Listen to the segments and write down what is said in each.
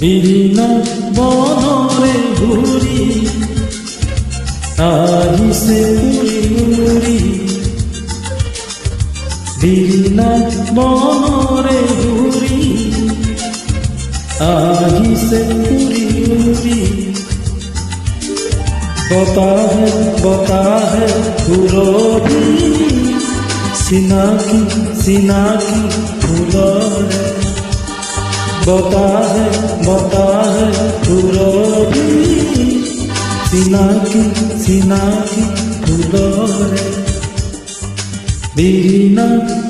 বিৰিণা বনৰে ঘূৰি আহিছে উৰি উৰি, বিৰিণা বনৰে ঘূৰি আহিছে উৰি উৰি। বতাহে বতাহে সুৰভি চিনাকি চিনাকি ফুলৰে, বতাহে বতাহে সুৰভি চিনাকি চিনাকি ফুলৰে, বিৰিণা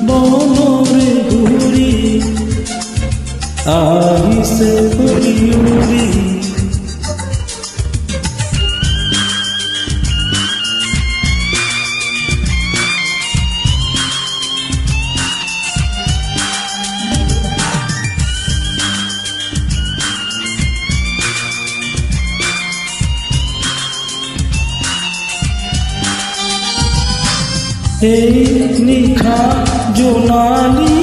বনৰে ঘূৰি আহিছে উৰি উৰি। এই নিশা জোনালী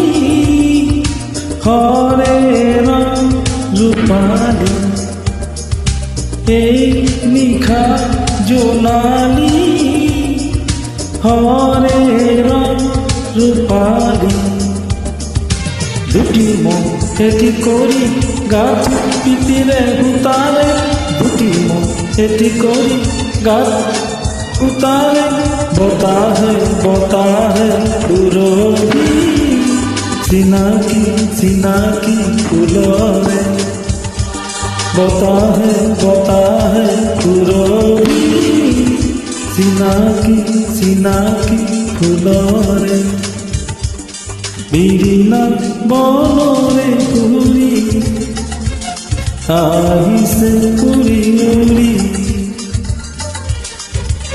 হৰে ৰং ৰূপালী, এই নিশা জোনালী হৰে ৰং ৰূপালী। দুটি মন এটি কৰি গাত পিতিৰে সূতাৰে, দুটি মন এটি কৰি গাত উতাৰে। বতাহে বতাহে সুৰভি চিনাকি চিনাকি ফুলৰে, বতাহে বতাহে সুৰভি চিনাকি চিনাকি ফুলৰে, বিৰিণা বনৰে ঘূৰি আহিছে উৰি উৰি,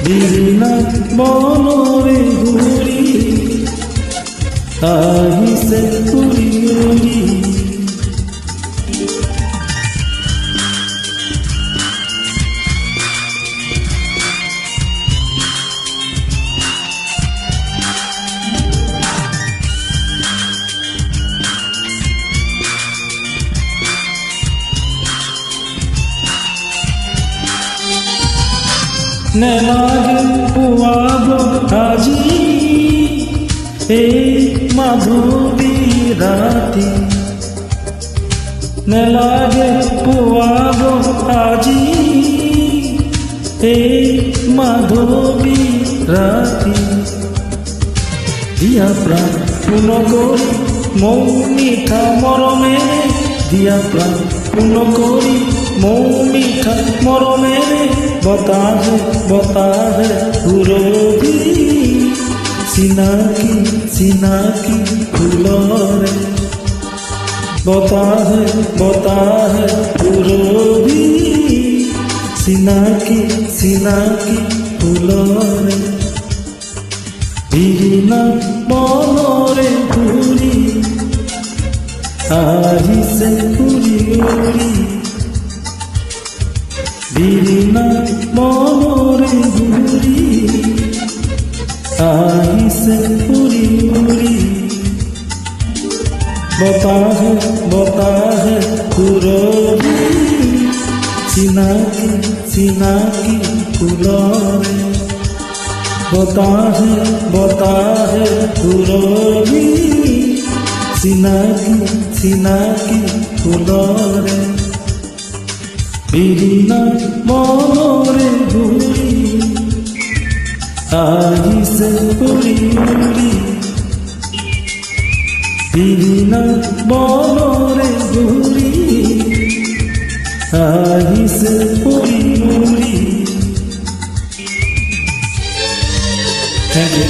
বিৰিণা বনৰে ঘূৰি আহিছে উৰি উৰি। নেলাগে পুৱাব আজি এই মাধৱী ৰাতি, নেলাগে পুৱাব আজি এই মাধৱী ৰাতি। দিয়া প্ৰাণ পোন কৰি মৌ মিঠা মৰমেৰে, দিয়া প্ৰাণ পোন কৰি মৌ মিঠা মৰমেৰে, বতাহে বতাহে সুৰভি চিনাকি চিনাকি ফুলৰে, বতাহে বতাহে সুৰভি চিনাকি চিনাকি ফুলৰে, বিৰিণা বনৰে ঘূৰি আহিছে উৰি উৰি, বিৰিণা বনৰে ঘূৰি আহিছে উৰি উৰি। বতাহে বতাহে সুৰভি চিনাকি চিনাকি ফুলৰে, বতাহে বতাহে সুৰভি চিনাকি চিনাকি ফুলৰে, বিৰিণা বনৰে ঘূৰি আহিছে উৰি উৰি, বিৰিণা বনৰে ঘূৰি আহিছে উৰি উৰি। Thank you.